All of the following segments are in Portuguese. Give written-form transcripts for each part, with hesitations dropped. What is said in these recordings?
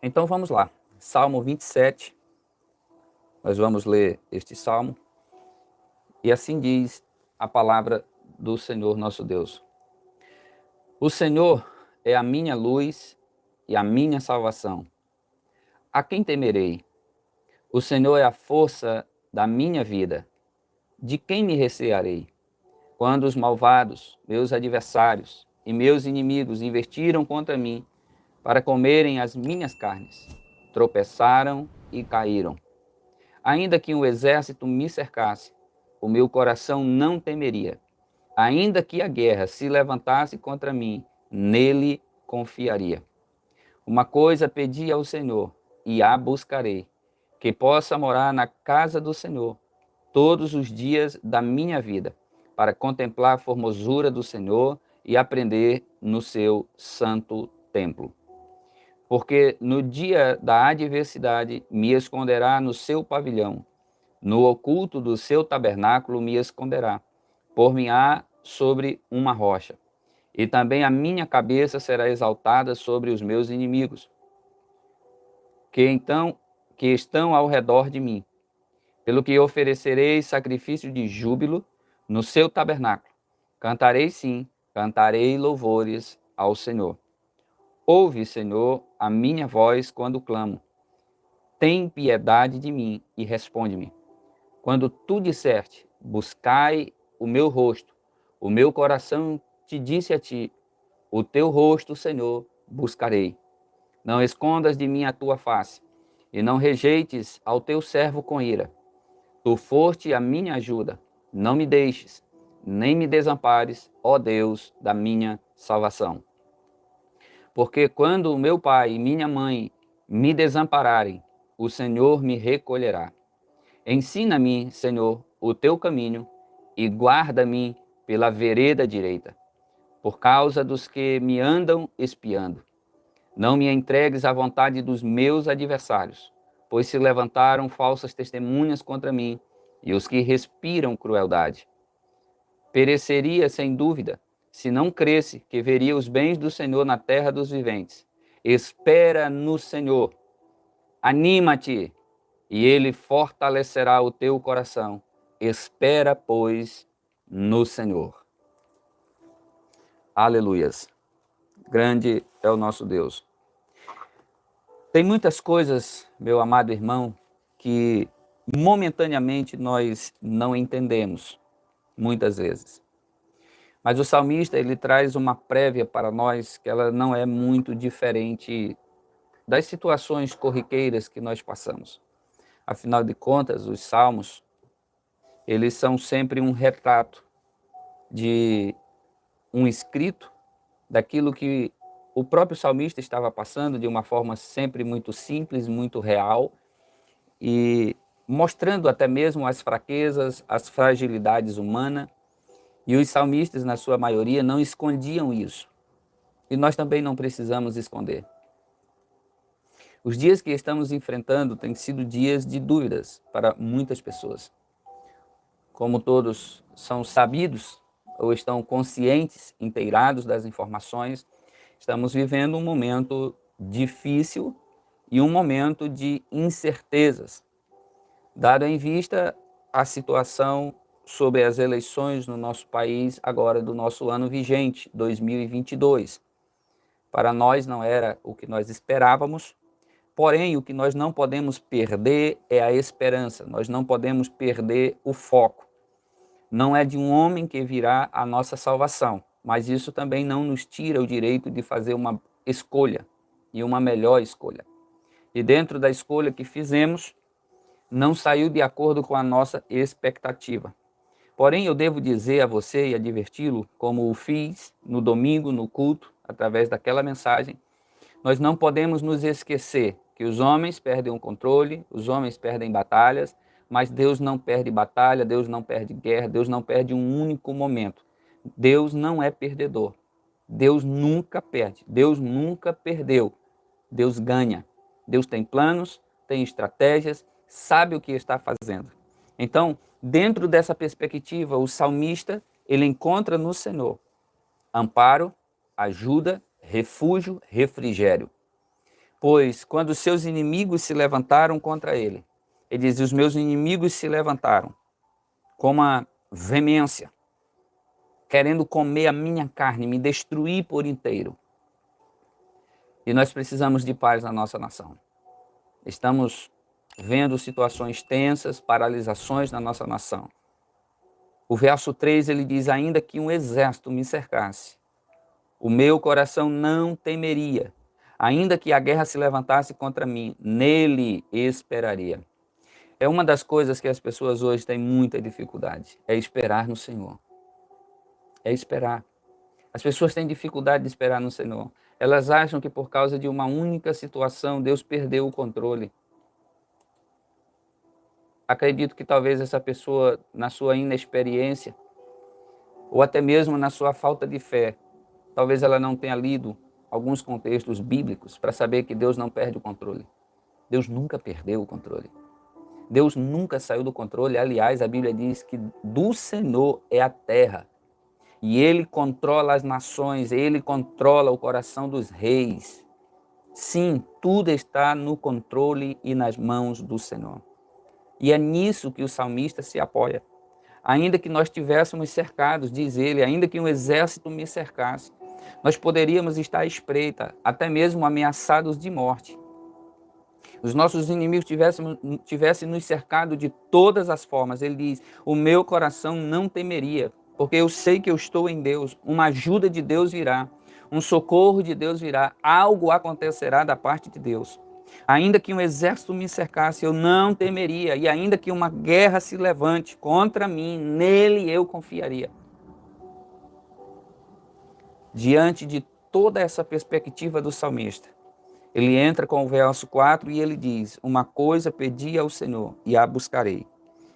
Então vamos lá, Salmo 27, nós vamos ler este salmo, e assim diz a palavra do Senhor nosso Deus. O Senhor é a minha luz e a minha salvação. A quem temerei? O Senhor é a força da minha vida. De quem me recearei? Quando os malvados, meus adversários e meus inimigos investiram contra mim para comerem as minhas carnes, tropeçaram e caíram. Ainda que um exército me cercasse, o meu coração não temeria. Ainda que a guerra se levantasse contra mim, nele confiaria. Uma coisa pedi ao Senhor, e a buscarei, que possa morar na casa do Senhor todos os dias da minha vida, para contemplar a formosura do Senhor e aprender no seu santo templo. Porque no dia da adversidade me esconderá no seu pavilhão, no oculto do seu tabernáculo me esconderá, por-me-á sobre uma rocha. E também a minha cabeça será exaltada sobre os meus inimigos, que estão ao redor de mim. Pelo que oferecerei sacrifício de júbilo no seu tabernáculo. Cantarei sim, cantarei louvores ao Senhor. Ouve, Senhor, a minha voz quando clamo. Tem piedade de mim e responde-me. Quando tu disseste, buscai o meu rosto, o meu coração te disse a ti, o teu rosto, Senhor, buscarei. Não escondas de mim a tua face, e não rejeites ao teu servo com ira. Tu foste a minha ajuda, não me deixes, nem me desampares, ó Deus da minha salvação. Porque quando o meu pai e minha mãe me desampararem, o Senhor me recolherá. Ensina-me, Senhor, o teu caminho e guarda-me pela vereda direita, por causa dos que me andam espiando. Não me entregues à vontade dos meus adversários, pois se levantaram falsas testemunhas contra mim e os que respiram crueldade. Pereceria sem dúvida, se não cresse que veria os bens do Senhor na terra dos viventes. Espera no Senhor, anima-te, e ele fortalecerá o teu coração. Espera, pois, no Senhor. Aleluias. Grande é o nosso Deus. Tem muitas coisas, meu amado irmão, que momentaneamente nós não entendemos, muitas vezes. Mas o salmista, ele traz uma prévia para nós que ela não é muito diferente das situações corriqueiras que nós passamos. Afinal de contas, os salmos, eles são sempre um retrato de um escrito daquilo que o próprio salmista estava passando de uma forma sempre muito simples, muito real, e mostrando até mesmo as fraquezas, as fragilidades humanas. E os salmistas, na sua maioria, não escondiam isso. E nós também não precisamos esconder. Os dias que estamos enfrentando têm sido dias de dúvidas para muitas pessoas. Como todos são sabidos ou estão conscientes, inteirados das informações, estamos vivendo um momento difícil e um momento de incertezas, dado em vista a situação sobre as eleições no nosso país agora do nosso ano vigente, 2022. Para nós não era o que nós esperávamos, porém o que nós não podemos perder é a esperança, nós não podemos perder o foco. Não é de um homem que virá a nossa salvação, mas isso também não nos tira o direito de fazer uma escolha, e uma melhor escolha. E dentro da escolha que fizemos, não saiu de acordo com a nossa expectativa. Porém, eu devo dizer a você e adverti-lo, como o fiz no domingo, no culto, através daquela mensagem, nós não podemos nos esquecer que os homens perdem o controle, os homens perdem batalhas, mas Deus não perde batalha, Deus não perde guerra, Deus não perde um único momento. Deus não é perdedor. Deus nunca perde, Deus nunca perdeu. Deus ganha. Deus tem planos, tem estratégias, sabe o que está fazendo. Então, dentro dessa perspectiva, o salmista, ele encontra no Senhor amparo, ajuda, refúgio, refrigério. Pois quando seus inimigos se levantaram contra ele, ele diz, os meus inimigos se levantaram com uma veemência, querendo comer a minha carne, me destruir por inteiro. E nós precisamos de paz na nossa nação. Estamos vendo situações tensas, paralisações na nossa nação. O verso 3, ele diz, ainda que um exército me cercasse, o meu coração não temeria. Ainda que a guerra se levantasse contra mim, nele esperaria. É uma das coisas que as pessoas hoje têm muita dificuldade, é esperar no Senhor. É esperar. As pessoas têm dificuldade de esperar no Senhor. Elas acham que por causa de uma única situação, Deus perdeu o controle. Acredito que talvez essa pessoa, na sua inexperiência, ou até mesmo na sua falta de fé, talvez ela não tenha lido alguns contextos bíblicos para saber que Deus não perde o controle. Deus nunca perdeu o controle. Deus nunca saiu do controle. Aliás, a Bíblia diz que do Senhor é a terra. E Ele controla as nações, Ele controla o coração dos reis. Sim, tudo está no controle e nas mãos do Senhor. E é nisso que o salmista se apoia. Ainda que nós estivéssemos cercados, diz ele, ainda que um exército me cercasse, nós poderíamos estar à espreita, até mesmo ameaçados de morte. Os nossos inimigos tivessem nos cercado de todas as formas. Ele diz, o meu coração não temeria, porque eu sei que eu estou em Deus, uma ajuda de Deus virá, um socorro de Deus virá, algo acontecerá da parte de Deus. Ainda que um exército me cercasse, eu não temeria, e ainda que uma guerra se levante contra mim, nele eu confiaria. Diante de toda essa perspectiva do salmista, ele entra com o verso 4 e ele diz, uma coisa pedi ao Senhor e a buscarei,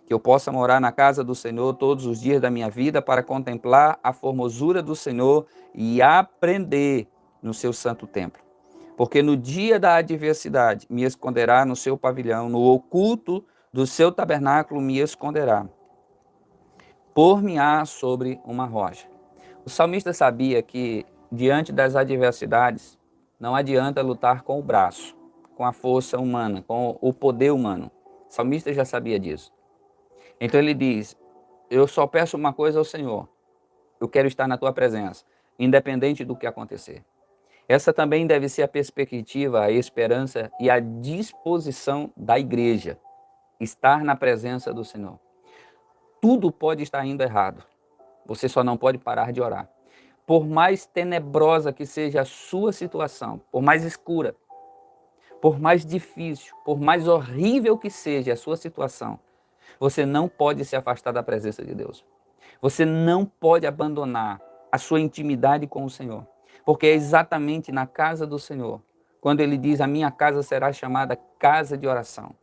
que eu possa morar na casa do Senhor todos os dias da minha vida para contemplar a formosura do Senhor e aprender no seu santo templo. Porque no dia da adversidade me esconderá no seu pavilhão, no oculto do seu tabernáculo me esconderá. Por-me-á sobre uma rocha. O salmista sabia que diante das adversidades não adianta lutar com o braço, com a força humana, com o poder humano. O salmista já sabia disso. Então ele diz, eu só peço uma coisa ao Senhor, eu quero estar na tua presença, independente do que acontecer. Essa também deve ser a perspectiva, a esperança e a disposição da igreja, estar na presença do Senhor. Tudo pode estar indo errado, você só não pode parar de orar. Por mais tenebrosa que seja a sua situação, por mais escura, por mais difícil, por mais horrível que seja a sua situação, você não pode se afastar da presença de Deus. Você não pode abandonar a sua intimidade com o Senhor. Porque é exatamente na casa do Senhor, quando ele diz, a minha casa será chamada casa de oração.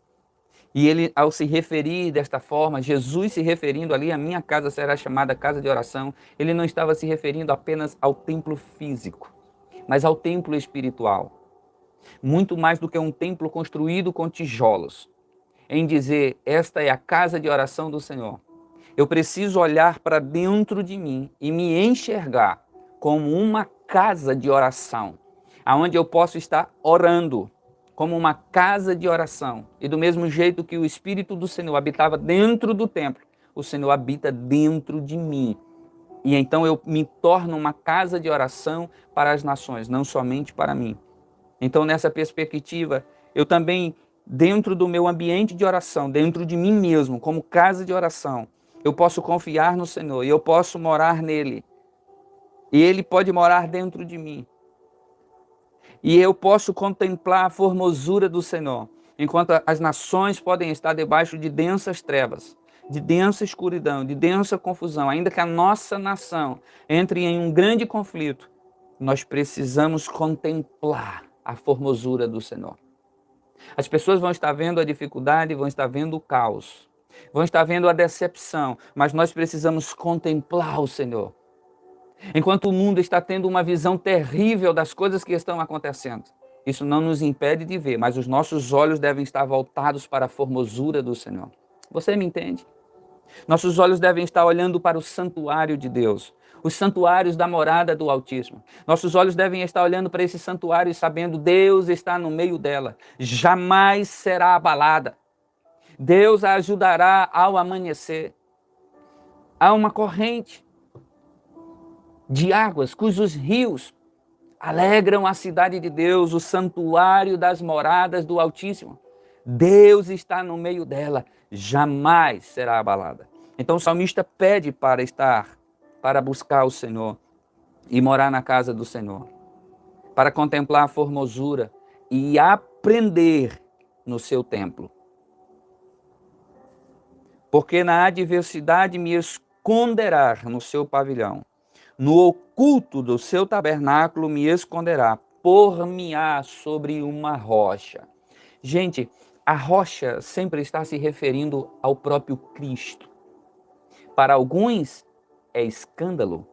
E ele, ao se referir desta forma, Jesus se referindo ali, a minha casa será chamada casa de oração, ele não estava se referindo apenas ao templo físico, mas ao templo espiritual. Muito mais do que um templo construído com tijolos. Em dizer, esta é a casa de oração do Senhor. Eu preciso olhar para dentro de mim e me enxergar como uma casa de oração, aonde eu posso estar orando, como uma casa de oração. E do mesmo jeito que o Espírito do Senhor habitava dentro do templo, o Senhor habita dentro de mim. E então eu me torno uma casa de oração para as nações, não somente para mim. Então nessa perspectiva, eu também, dentro do meu ambiente de oração, dentro de mim mesmo, como casa de oração, eu posso confiar no Senhor e eu posso morar nele. E ele pode morar dentro de mim. E eu posso contemplar a formosura do Senhor, enquanto as nações podem estar debaixo de densas trevas, de densa escuridão, de densa confusão, ainda que a nossa nação entre em um grande conflito, nós precisamos contemplar a formosura do Senhor. As pessoas vão estar vendo a dificuldade, vão estar vendo o caos, vão estar vendo a decepção, mas nós precisamos contemplar o Senhor. Enquanto o mundo está tendo uma visão terrível das coisas que estão acontecendo, isso não nos impede de ver, mas os nossos olhos devem estar voltados para a formosura do Senhor. Você me entende? Nossos olhos devem estar olhando para o santuário de Deus, os santuários da morada do Altíssimo. Nossos olhos devem estar olhando para esse santuário e sabendo Deus está no meio dela. Jamais será abalada. Deus a ajudará ao amanhecer. Há uma corrente de águas cujos rios alegram a cidade de Deus, o santuário das moradas do Altíssimo. Deus está no meio dela, jamais será abalada. Então o salmista pede para buscar o Senhor e morar na casa do Senhor, para contemplar a formosura e aprender no seu templo. Porque na adversidade me esconderá no seu pavilhão, no oculto do seu tabernáculo me esconderá, por-me-á sobre uma rocha. Gente, a rocha sempre está se referindo ao próprio Cristo. Para alguns é escândalo,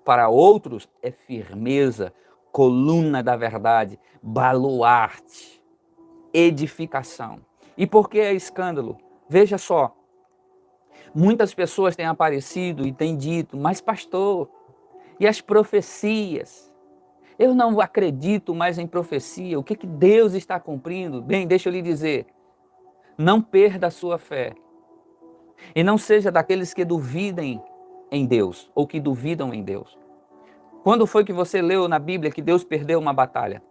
para outros é firmeza, coluna da verdade, baluarte, edificação. E por que é escândalo? Veja só, muitas pessoas têm aparecido e têm dito, mas pastor, e as profecias? Eu não acredito mais em profecia, o que Deus está cumprindo? Bem, deixa eu lhe dizer, não perda a sua fé. E não seja daqueles que duvidem em Deus, ou que duvidam em Deus. Quando foi que você leu na Bíblia que Deus perdeu uma batalha?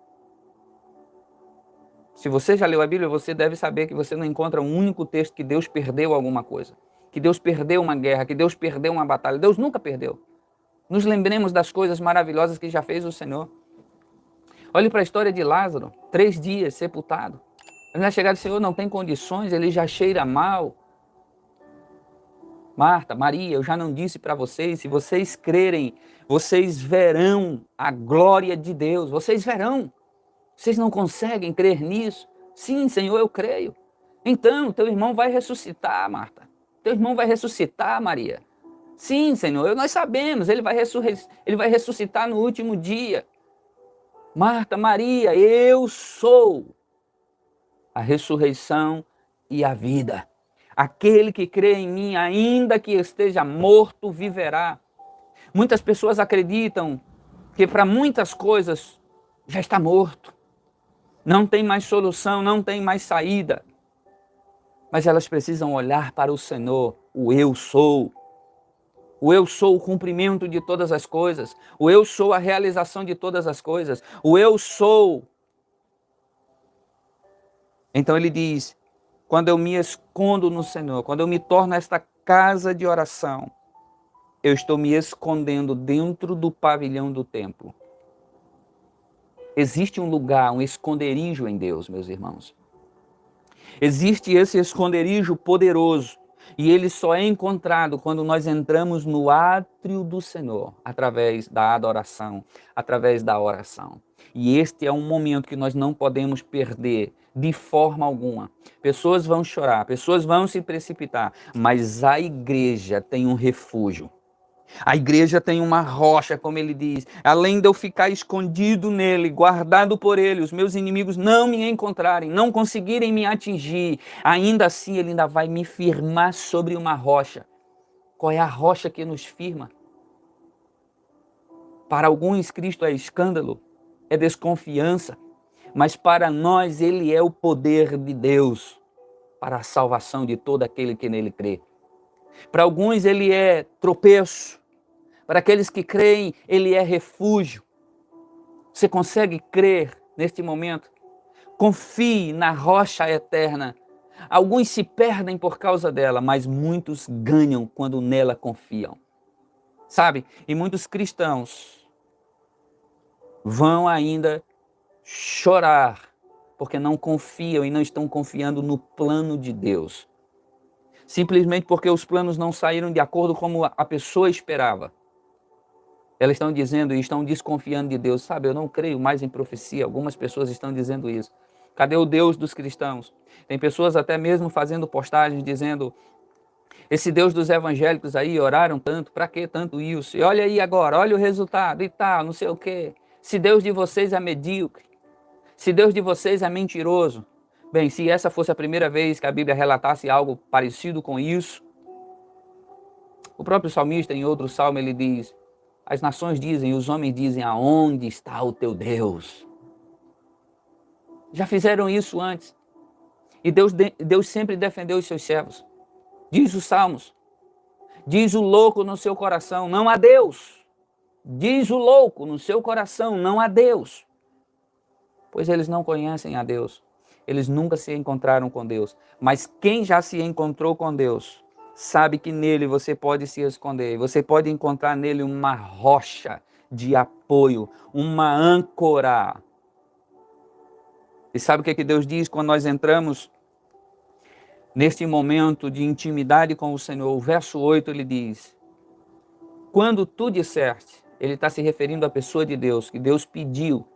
Se você já leu a Bíblia, você deve saber que você não encontra um único texto que Deus perdeu alguma coisa. Que Deus perdeu uma guerra, que Deus perdeu uma batalha. Deus nunca perdeu. Nos lembremos das coisas maravilhosas que já fez o Senhor. Olhe para a história de Lázaro, 3 dias sepultado. Ele vai chegar e dizer, Senhor, não tem condições, ele já cheira mal. Marta, Maria, eu já não disse para vocês, se vocês crerem, vocês verão a glória de Deus, vocês verão. Vocês não conseguem crer nisso? Sim, Senhor, eu creio. Então, teu irmão vai ressuscitar, Marta. Teu irmão vai ressuscitar, Maria. Sim, Senhor, nós sabemos, ele vai ressuscitar no último dia. Marta, Maria, eu sou a ressurreição e a vida. Aquele que crê em mim, ainda que esteja morto, viverá. Muitas pessoas acreditam que para muitas coisas já está morto. Não tem mais solução, não tem mais saída. Mas elas precisam olhar para o Senhor, o eu sou. O eu sou o cumprimento de todas as coisas. O eu sou a realização de todas as coisas. O eu sou. Então ele diz, quando eu me escondo no Senhor, quando eu me torno esta casa de oração, eu estou me escondendo dentro do pavilhão do templo. Existe um lugar, um esconderijo em Deus, meus irmãos. Existe esse esconderijo poderoso. E ele só é encontrado quando nós entramos no átrio do Senhor, através da adoração, através da oração. E este é um momento que nós não podemos perder de forma alguma. Pessoas vão chorar, pessoas vão se precipitar, mas a igreja tem um refúgio. A igreja tem uma rocha, como ele diz. Além de eu ficar escondido nele, guardado por ele, os meus inimigos não me encontrarem, não conseguirem me atingir, ainda assim ele ainda vai me firmar sobre uma rocha. Qual é a rocha que nos firma? Para alguns, Cristo é escândalo, é desconfiança, mas para nós ele é o poder de Deus para a salvação de todo aquele que nele crê. Para alguns ele é tropeço, para aqueles que creem, ele é refúgio. Você consegue crer neste momento? Confie na rocha eterna. Alguns se perdem por causa dela, mas muitos ganham quando nela confiam. Sabe? E muitos cristãos vão ainda chorar, porque não confiam e não estão confiando no plano de Deus. Simplesmente porque os planos não saíram de acordo como a pessoa esperava. Elas estão dizendo e estão desconfiando de Deus. Sabe, eu não creio mais em profecia. Algumas pessoas estão dizendo isso. Cadê o Deus dos cristãos? Tem pessoas até mesmo fazendo postagens dizendo, esse Deus dos evangélicos aí oraram tanto, para que tanto isso? E olha aí agora, olha o resultado e tal, não sei o quê. Se Deus de vocês é medíocre, se Deus de vocês é mentiroso. Bem, se essa fosse a primeira vez que a Bíblia relatasse algo parecido com isso, o próprio salmista, em outro salmo, ele diz, As nações dizem, os homens dizem, aonde está o teu Deus? Já fizeram isso antes. E Deus sempre defendeu os seus servos. Diz os Salmos. Diz o louco no seu coração, não há Deus. Diz o louco no seu coração, não há Deus. Pois eles não conhecem a Deus. Eles nunca se encontraram com Deus. Mas quem já se encontrou com Deus, sabe que nele você pode se esconder. Você pode encontrar nele uma rocha de apoio, uma âncora. E sabe o que Deus diz quando nós entramos neste momento de intimidade com o Senhor? O verso 8 ele diz, quando tu disseste, ele está se referindo à pessoa de Deus, que Deus pediu.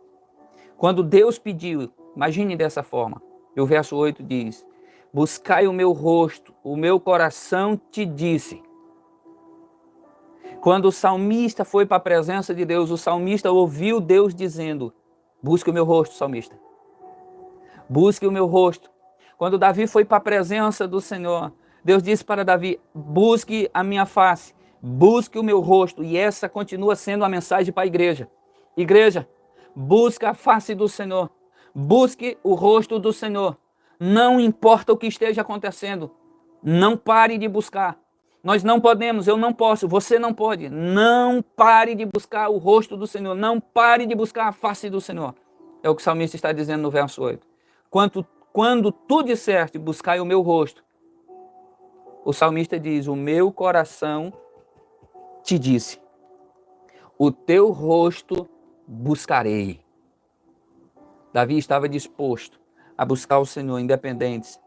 Quando Deus pediu, imagine dessa forma, e o verso 8 diz, buscai o meu rosto, o meu coração te disse. Quando o salmista foi para a presença de Deus, o salmista ouviu Deus dizendo, busque o meu rosto, salmista. Busque o meu rosto. Quando Davi foi para a presença do Senhor, Deus disse para Davi, busque a minha face, busque o meu rosto. E essa continua sendo a mensagem para a igreja. Igreja, busque a face do Senhor. Busque o rosto do Senhor. Não importa o que esteja acontecendo. Não pare de buscar. Nós não podemos, eu não posso, você não pode. Não pare de buscar o rosto do Senhor. Não pare de buscar a face do Senhor. É o que o salmista está dizendo no verso 8. Quando tu disseste, buscai o meu rosto, o salmista diz, o meu coração te disse, o teu rosto buscarei. Davi estava disposto a buscar o Senhor, independente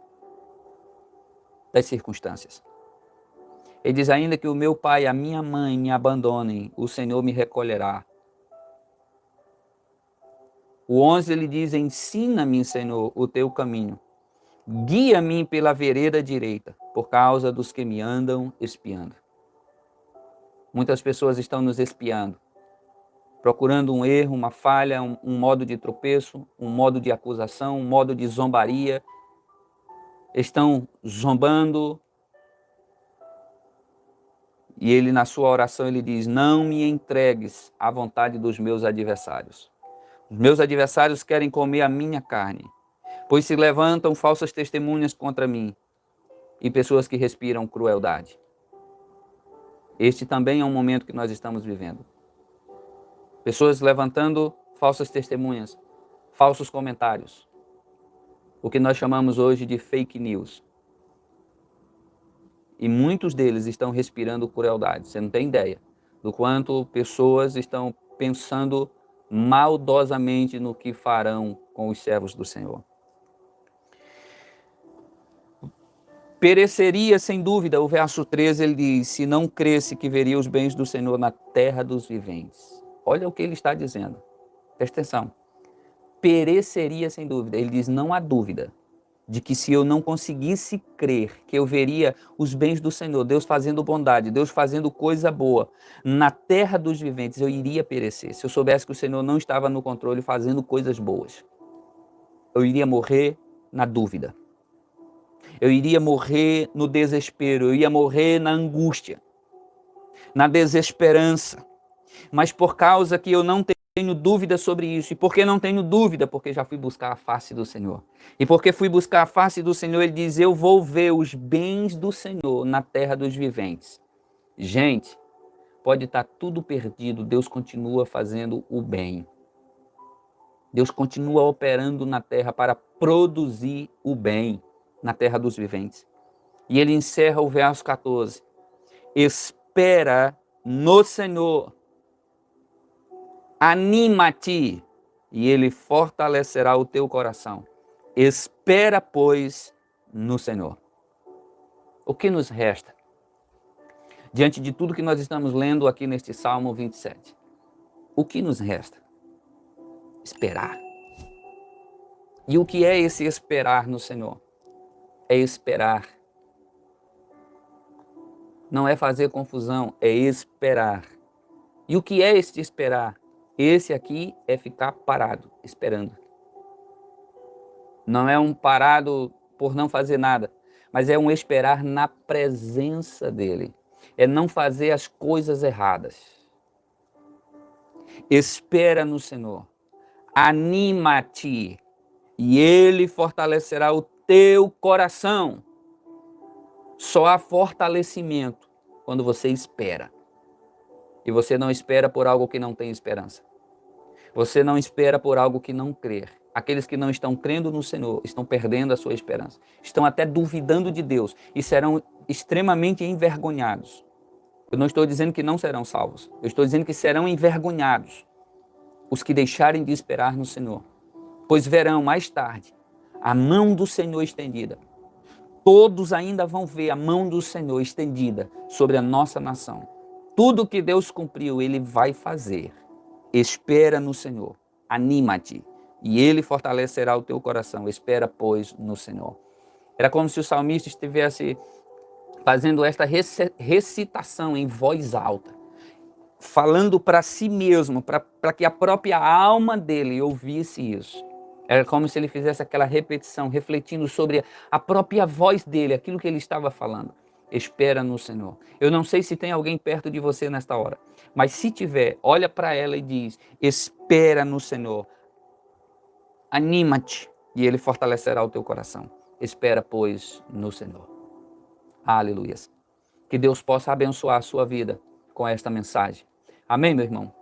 das circunstâncias. Ele diz, ainda que o meu pai e a minha mãe me abandonem, o Senhor me recolherá. O 11 ele diz, ensina-me, Senhor, o teu caminho. Guia-me pela vereda direita, por causa dos que me andam espiando. Muitas pessoas estão nos espiando, procurando um erro, uma falha, um modo de tropeço, um modo de acusação, um modo de zombaria. Estão zombando. E ele, na sua oração, ele diz, não me entregues à vontade dos meus adversários. Os meus adversários querem comer a minha carne, pois se levantam falsas testemunhas contra mim e pessoas que respiram crueldade. Este também é um momento que nós estamos vivendo. Pessoas levantando falsas testemunhas, falsos comentários. O que nós chamamos hoje de fake news. E muitos deles estão respirando crueldade. Você não tem ideia do quanto pessoas estão pensando maldosamente no que farão com os servos do Senhor. Pereceria sem dúvida, o verso 13 ele diz, se não cresce que veria os bens do Senhor na terra dos viventes. Olha o que ele está dizendo, presta atenção. Pereceria sem dúvida, ele diz, não há dúvida de que se eu não conseguisse crer que eu veria os bens do Senhor, Deus fazendo bondade, Deus fazendo coisa boa, na terra dos viventes, eu iria perecer. Se eu soubesse que o Senhor não estava no controle fazendo coisas boas, eu iria morrer na dúvida. Eu iria morrer no desespero, eu ia morrer na angústia, na desesperança. Mas por causa que eu não tenho dúvida sobre isso. E por que não tenho dúvida? Porque já fui buscar a face do Senhor. E porque fui buscar a face do Senhor, ele diz, eu vou ver os bens do Senhor na terra dos viventes. Gente, pode estar tudo perdido, Deus continua fazendo o bem. Deus continua operando na terra para produzir o bem na terra dos viventes. E ele encerra o verso 14. Espera no Senhor. Anima-te, e ele fortalecerá o teu coração. Espera, pois, no Senhor. O que nos resta? Diante de tudo que nós estamos lendo aqui neste Salmo 27. O que nos resta? Esperar. E o que é esse esperar no Senhor? É esperar. Não é fazer confusão, é esperar. E o que é esse esperar? Esse aqui é ficar parado, esperando. Não é um parado por não fazer nada, mas é um esperar na presença dele. É não fazer as coisas erradas. Espera no Senhor. Anima-te e Ele fortalecerá o teu coração. Só há fortalecimento quando você espera. E você não espera por algo que não tem esperança. Você não espera por algo que não crer. Aqueles que não estão crendo no Senhor estão perdendo a sua esperança. Estão até duvidando de Deus e serão extremamente envergonhados. Eu não estou dizendo que não serão salvos. Eu estou dizendo que serão envergonhados os que deixarem de esperar no Senhor. Pois verão mais tarde a mão do Senhor estendida. Todos ainda vão ver a mão do Senhor estendida sobre a nossa nação. Tudo que Deus cumpriu, Ele vai fazer. Espera no Senhor, anima-te, e Ele fortalecerá o teu coração. Espera, pois, no Senhor. Era como se o salmista estivesse fazendo esta recitação em voz alta, falando para si mesmo, para que a própria alma dele ouvisse isso. Era como se ele fizesse aquela repetição, refletindo sobre a própria voz dele, aquilo que ele estava falando. Espera no Senhor. Eu não sei se tem alguém perto de você nesta hora, mas se tiver, olha para ela e diz: espera no Senhor. Anima-te e Ele fortalecerá o teu coração. Espera, pois, no Senhor. Aleluia. Que Deus possa abençoar a sua vida com esta mensagem. Amém, meu irmão?